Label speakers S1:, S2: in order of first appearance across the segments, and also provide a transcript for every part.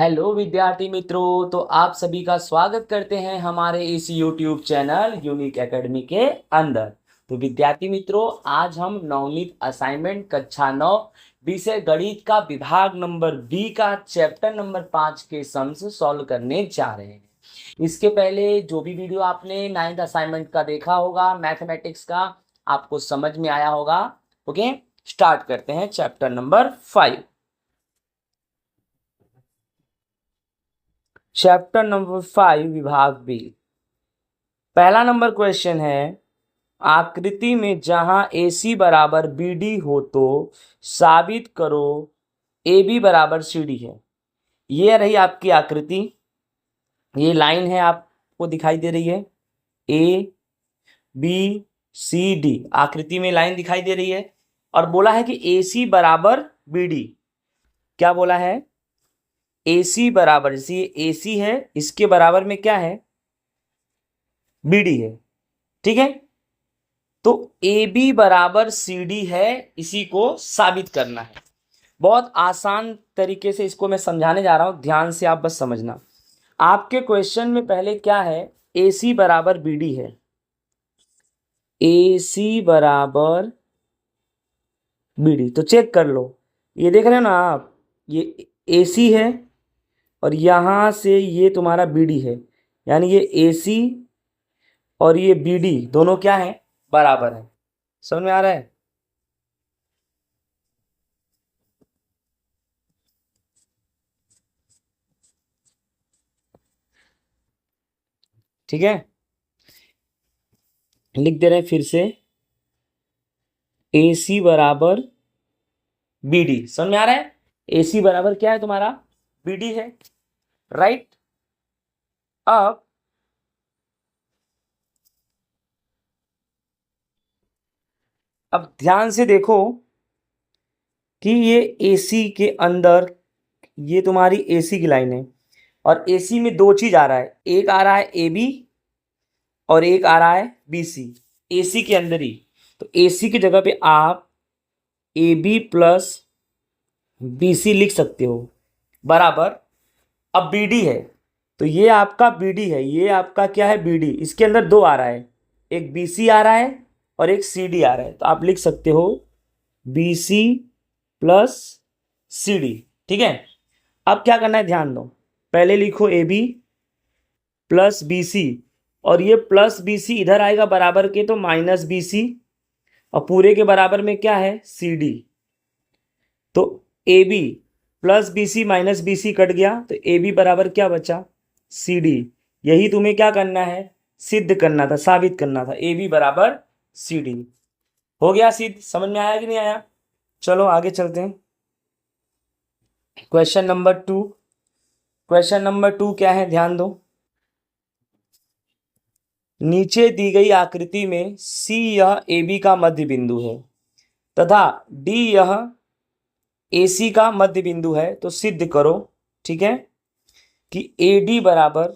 S1: Hello विद्यार्थी मित्रों, तो आप सभी का स्वागत करते हैं हमारे इस YouTube चैनल यूनिक एकेडमी के अंदर। तो विद्यार्थी मित्रों, आज हम नवनीत असाइनमेंट कक्षा 9 विषय गणित का विभाग नंबर बी का चैप्टर नंबर 5 के सम्स सॉल्व करने जा रहे हैं। इसके पहले जो भी वीडियो आपने 9th असाइनमेंट का देखा होगा मैथमेटिक्स का, आपको समझ में आया होगा। ओके, स्टार्ट करते हैं चैप्टर नंबर 5। चैप्टर नंबर 5 विभाग बी। पहला नंबर क्वेश्चन है, आकृति में जहां AC बराबर BD हो तो साबित करो AB बराबर CD है। ये रही आपकी आकृति, ये लाइन है आपको दिखाई दे रही है, ABCD आकृति में लाइन दिखाई दे रही है। और बोला है कि AC बराबर BD, क्या बोला है? AC बराबर, जैसे ये AC है, इसके बराबर में क्या है? BD है। ठीक है, तो AB बराबर CD है, इसी को साबित करना है। बहुत आसान तरीके से इसको मैं समझाने जा रहा हूं, ध्यान से आप बस समझना। आपके क्वेश्चन में पहले क्या है? AC बराबर BD है, AC बराबर BD, तो चेक कर लो। ये देख रहे हो ना आप, ये AC है और यहां से ये तुम्हारा BD है, यानी ये AC और ये BD दोनों क्या है? बराबर है। समझ में आ रहा है? ठीक है, लिख दे रहे हैं फिर से, AC बराबर BD। समझ में आ रहा है? AC बराबर क्या है तुम्हारा? BD है, राइट। अब ध्यान से देखो कि ये AC के अंदर, ये तुम्हारी AC की लाइन है और AC में दो चीज आ रहा है, एक आ रहा है AB और एक आ रहा है BC, AC के अंदर ही। तो AC की जगह पे आप AB प्लस BC लिख सकते हो, बराबर। अब BD है, तो ये आपका BD है, ये आपका क्या है? BD। इसके अंदर दो आ रहा है, एक BC आ रहा है और एक CD आ रहा है, तो आप लिख सकते हो BC प्लस CD। ठीक है, अब क्या करना है, ध्यान दो। पहले लिखो AB प्लस BC, और ये प्लस BC इधर आएगा बराबर के, तो माइनस BC, और पूरे के बराबर में क्या है? CD। तो AB plus BC minus BC cut गया, तो AB बराबर क्या बचा? CD। यही तुम्हें क्या करना है? सिद्ध करना था, साबित करना था, AB बराबर CD। हो गया सिद्ध। समझ में आया कि नहीं आया? चलो आगे चलते हैं। Question number 2। क्वेश्चन नंबर 2 क्या है? ध्यान दो। नीचे दी गई आकृति में C यह AB का मध्य बिंदु है तथा D यह AC का मध्य बिंदु है, तो सिद्ध करो, ठीक है, कि AD बराबर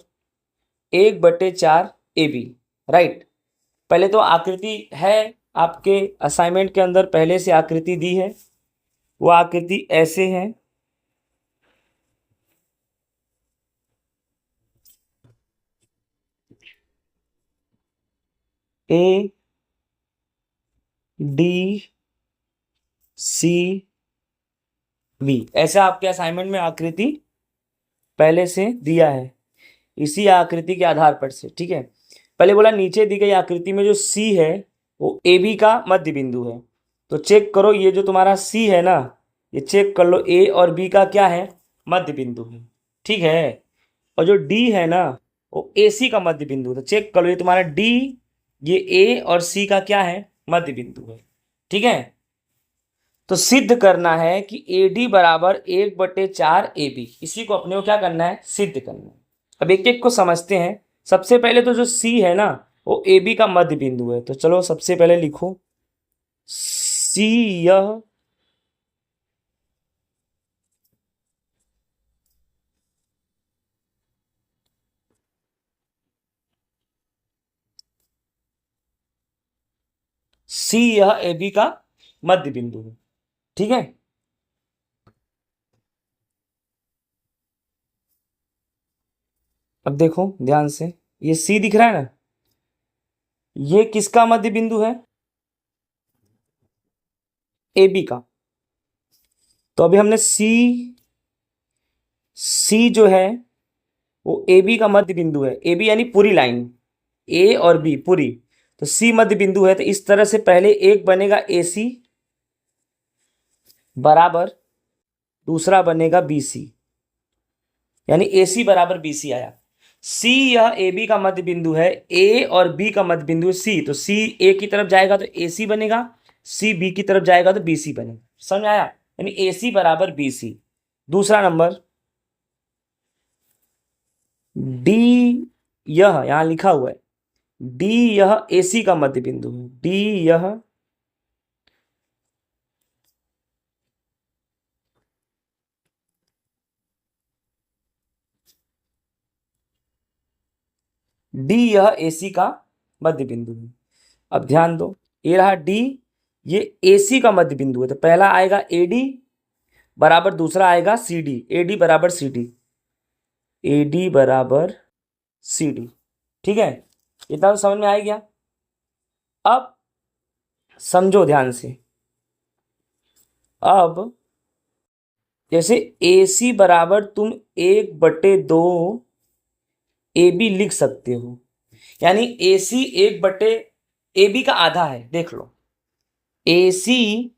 S1: 1/4 AB, राइट। पहले तो आकृति है, आपके असाइनमेंट के अंदर पहले से आकृति दी है, वो आकृति ऐसे है। ADCB, ऐसा आपके असाइनमेंट में आकृति पहले से दिया है, इसी आकृति के आधार पर से। ठीक है, पहले बोला नीचे दी गई आकृति में जो C है वो AB का मध्य बिंदु है, तो चेक करो ये जो तुम्हारा C है ना, ये चेक कर लो A और B का क्या है? मध्य बिंदु है। ठीक है, और जो D है ना वो AC का मध्य बिंदु, तो चेक कर लो ये तुम्हारा D, ये A और C का क्या है? मध्य बिंदु है। ठीक है, तो सिद्ध करना है कि AD बराबर 1/4 AB, इसी को अपने को क्या करना है? सिद्ध करना है। अब एक एक को समझते हैं। सबसे पहले तो जो C है ना वो AB का मध्य बिंदु है, तो चलो सबसे पहले लिखो C यह C यह AB का मध्य बिंदु है। ठीक है, अब देखो ध्यान से, ये सी दिख रहा है ना, ये किसका मध्य बिंदु है? ए बी का। तो अभी हमने सी जो है वो ए बी का मध्य बिंदु है। ए बी यानी पूरी लाइन, ए और बी पूरी। तो सी मध्य बिंदु है, तो इस तरह से पहले एक बनेगा ए सी बराबर, दूसरा बनेगा बी सी, यानी ए सी बराबर बी सी आया। सी यह ए बी का मध्य बिंदु है, ए और बी का मध्य बिंदु है सी, तो सी ए की तरफ जाएगा तो ए सी बनेगा, सी बी की तरफ जाएगा तो बी सी बनेगा। समझ आया? यानी ए सी बराबर बी सी। दूसरा नंबर डी, यह यहां लिखा हुआ है डी, यह ए सी का मध्य बिंदु है। डी यह डी यह ए सी का मध्य बिंदु है। अब ध्यान दो, ये रहा डी, ये ए सी का मध्य बिंदु है, तो पहला आएगा ए डी बराबर, दूसरा आएगा सी डी। ए डी बराबर सी डी, ए डी बराबर सी डी। ठीक है, इतना तो समझ में आ गया। अब समझो ध्यान से, अब जैसे ए सी बराबर तुम 1/2 ए बी लिख सकते हो, यानी ए सी 1/, ए बी का आधा है। देख लो, ए सी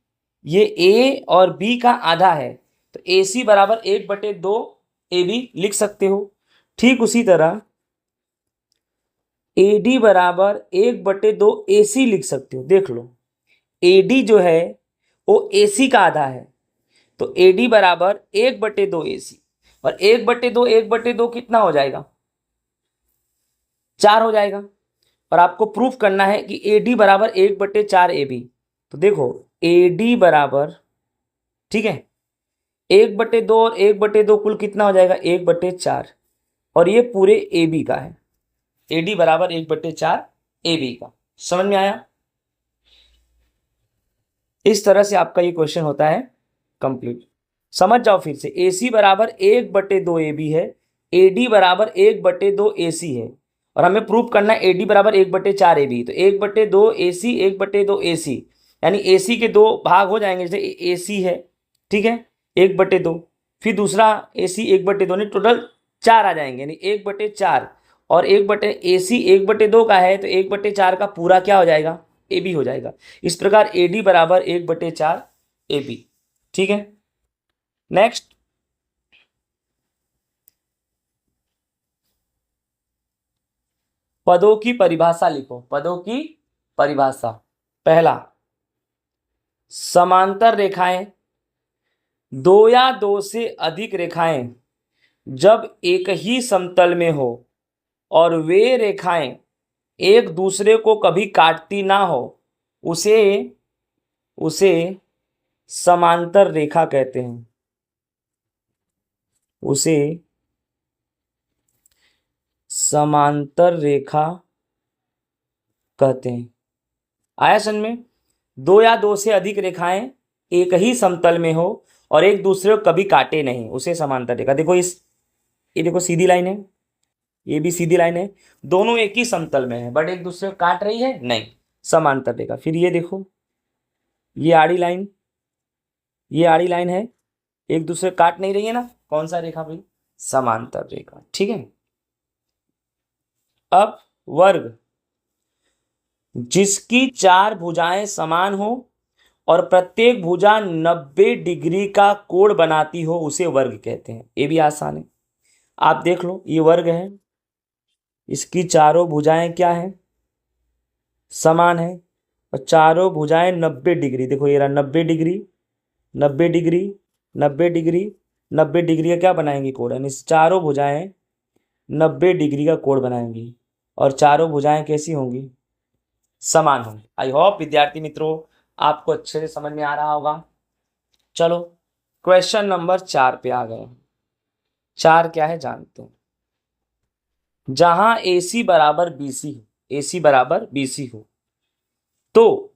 S1: ये ए और बी का आधा है, तो ए सी बराबर 1/2 ए बी लिख सकते हो। ठीक उसी तरह ए डी बराबर 1/2 ए सी लिख सकते हो। देख लो, ए डी जो है वो ए सी का आधा है, तो ए डी बराबर 1/2 ए सी, और 1/2 कितना हो जाएगा? 4 हो जाएगा। और आपको प्रूफ करना है कि ए डी बराबर 1/4 ए बी। तो देखो ए डी बराबर, ठीक है, 1/2 और 1/2 कुल कितना हो जाएगा? 1/4, और ये पूरे ए बी का है। ए डी बराबर 1/4 ए बी का। समझ में आया? इस तरह से आपका ये क्वेश्चन होता है कंप्लीट। समझ जाओ फिर से, ए सी बराबर 1/2 ए बी है, ए डी बराबर 1/2 ए सी है, और हमें प्रूफ करना है ए डी बराबर 1/4 ए बी। तो 1/2 ए सी, 1/2 ए सी, यानी ए सी के दो भाग हो जाएंगे। जैसे ए सी है, ठीक है, 1/2, फिर दूसरा ए सी 1/2, नहीं टोटल 4 आ जाएंगे, यानी 1/4, और ए सी 1/2 का है, तो 1/4 का पूरा क्या हो जाएगा? ए बी हो जाएगा। इस प्रकार ए डी बराबर 1/4 ए बी। ठीक है, नेक्स्ट पदों की परिभाषा लिखो। पदों की परिभाषा, पहला, समांतर रेखाएं, दो या दो से अधिक रेखाएं जब एक ही समतल में हो और वे रेखाएं एक दूसरे को कभी काटती ना हो, उसे उसे समांतर रेखा कहते हैं। उसे समांतर रेखा कहते हैं। आया समझ में? दो या दो से अधिक रेखाएं एक ही समतल में हो और एक दूसरे को कभी काटे नहीं, उसे समांतर रेखा। देखो ये देखो सीधी लाइन है, ये भी सीधी लाइन है, दोनों एक ही समतल में है बट एक दूसरे को काट रही है नहीं, समांतर रेखा। फिर ये देखो, ये आड़ी लाइन, ये आड़ी लाइन है, एक दूसरे को काट नहीं रही है ना, कौन सा रेखा भाई? समांतर रेखा। ठीक है, अब वर्ग, जिसकी 4 भुजाएं समान हो और प्रत्येक भुजा 90 डिग्री का कोण बनाती हो, उसे वर्ग कहते हैं। ये भी आसान है, आप देख लो, ये वर्ग है, इसकी चारों भुजाएं क्या है? समान है, और चारों भुजाएं 90 डिग्री। देखो ये रहा 90 डिग्री, 90 डिग्री, 90 डिग्री, 90 डिग्री का क्या बनाएंगी? कोण। यानी चारों भुजाएं 90 डिग्री का कोण बनाएंगी, और चारों भुजाएं कैसी होंगी? समान होंगी। आई होप विद्यार्थी मित्रों आपको अच्छे से समझ में आ रहा होगा। चलो क्वेश्चन नंबर 4 पे आ गए। 4 क्या है जानते हैं। जहां ए सी बराबर बी सी, ए सी बराबर बी सी हो, तो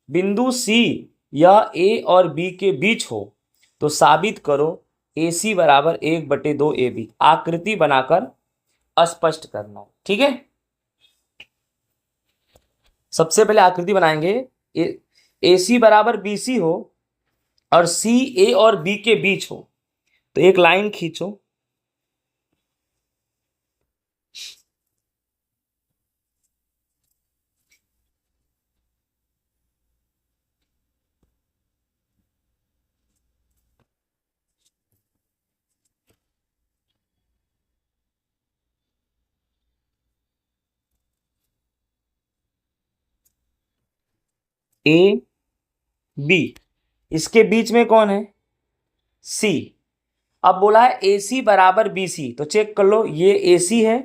S1: बिंदु सी यह ए और बी के बीच हो, तो साबित करो ए सी बराबर 1/2 ए बी। आकृति बनाकर स्पष्ट करना है। ठीक है, सबसे पहले आकृति बनाएंगे। ए सी बराबर बी सी हो और सी ए और बी के बीच हो, तो एक लाइन खींचो। ए बी, इसके बीच में कौन है? सी। अब बोला है ए सी बराबर बी सी, तो चेक कर लो, ये ए सी है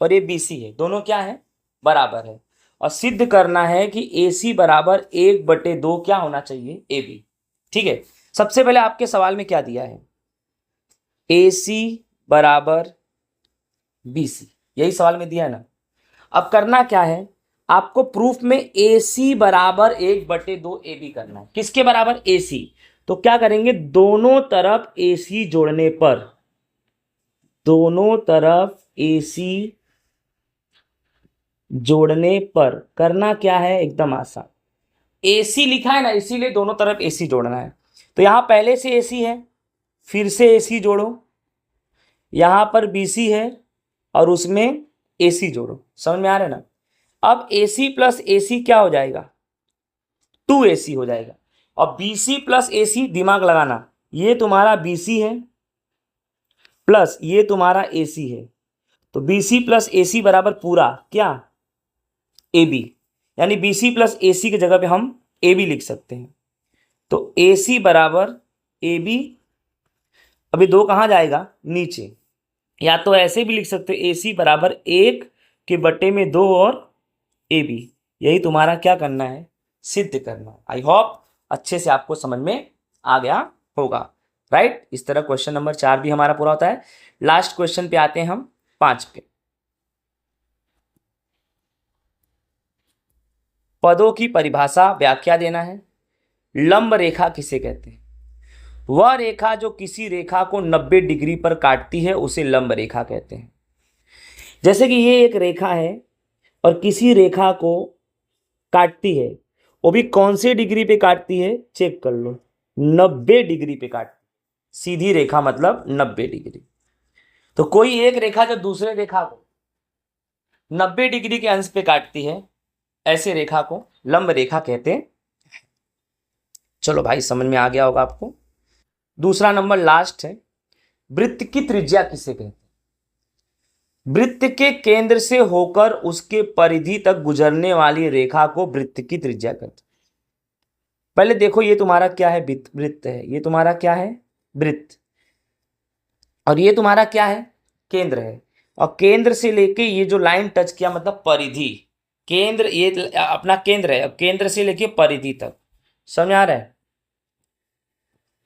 S1: और ये बी सी है, दोनों क्या है? बराबर है। और सिद्ध करना है कि ए सी बराबर 1/2 क्या होना चाहिए? A B. ठीक है, सबसे पहले आपके सवाल में क्या दिया है? ए सी बराबर बी सी, यही सवाल में दिया है ना। अब करना क्या है आपको? प्रूफ में ए सी बराबर 1/2 ए बी करना है। किसके बराबर? ए सी। तो क्या करेंगे? दोनों तरफ ए सी जोड़ने पर, दोनों तरफ ए सी जोड़ने पर करना क्या है? एकदम आसान। ए सी लिखा है ना, इसीलिए दोनों तरफ ए सी जोड़ना है। तो यहां पहले से ए सी है, फिर से ए सी जोड़ो, यहां पर बी सी है और उसमें ए सी जोड़ो। समझ में आ रहा है ना? अब ए सी प्लस ए सी क्या हो जाएगा? 2AC हो जाएगा। और बी सी प्लस ए सी, दिमाग लगाना, ये तुम्हारा बी सी है प्लस ये तुम्हारा ए सी है, तो बी सी प्लस ए सी बराबर पूरा क्या? A B. यानी B C plus A C की जगह पे हम ए बी लिख सकते हैं। तो ए सी बराबर ए बी, अभी 2 कहाँ जाएगा? नीचे। या तो ऐसे भी लिख सकते हो, ए सी बराबर 1/2 और ए बी। यही तुम्हारा क्या करना है? सिद्ध करना है। आई होप अच्छे से आपको समझ में आ गया होगा, राइट। इस तरह क्वेश्चन नंबर 4 भी हमारा पूरा होता है। लास्ट क्वेश्चन पे आते हैं हम, 5 पे। पदों की परिभाषा, व्याख्या देना है। लंब रेखा किसे कहते हैं? वह रेखा जो किसी रेखा को 90 डिग्री पर काटती है उसे लंब रेखा कहते हैं। जैसे कि ये एक रेखा है और किसी रेखा को काटती है, वो भी कौन से डिग्री पे काटती है? चेक कर लो, 90 डिग्री पे काटती। सीधी रेखा मतलब 90 डिग्री। तो कोई एक रेखा जो दूसरे रेखा को 90 डिग्री के अंश पे काटती है, ऐसे रेखा को लंब रेखा कहते हैं। चलो भाई, समझ में आ गया होगा आपको। दूसरा नंबर लास्ट है, वृत्त की त्रिज्या किसे कहते हैं? वृत्त के केंद्र से होकर उसके परिधि तक गुजरने वाली रेखा को वृत्त की त्रिज्या कहते हैं। पहले देखो, ये तुम्हारा क्या है? वृत्त है। ये तुम्हारा क्या है? वृत्त। और ये तुम्हारा क्या है? केंद्र है। और केंद्र से लेके ये जो लाइन टच किया मतलब परिधि। केंद्र, ये अपना केंद्र है, केंद्र से लेके परिधि तक। समझ आ रहा है?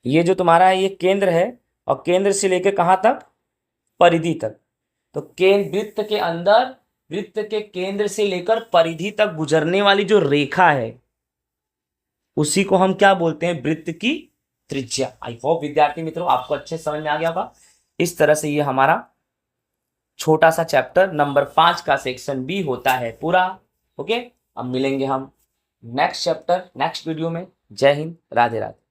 S1: ये जो तुम्हारा है ये केंद्र है, और केंद्र से लेके कहां तक? परिधि तक। तो वृत्त के अंदर, वृत्त के केंद्र से लेकर परिधि तक गुजरने वाली जो रेखा है उसी को हम क्या बोलते हैं? वृत्त की त्रिज्या। आई होप विद्यार्थी मित्रों आपको अच्छे समझ में आ गया होगा। इस तरह से ये हमारा छोटा सा चैप्टर नंबर 5 का सेक्शन बी होता है पूरा। ओके, अब मिलेंगे हम नेक्स्ट चैप्टर नेक्स्ट वीडियो में। जय हिंद, राधे राधे।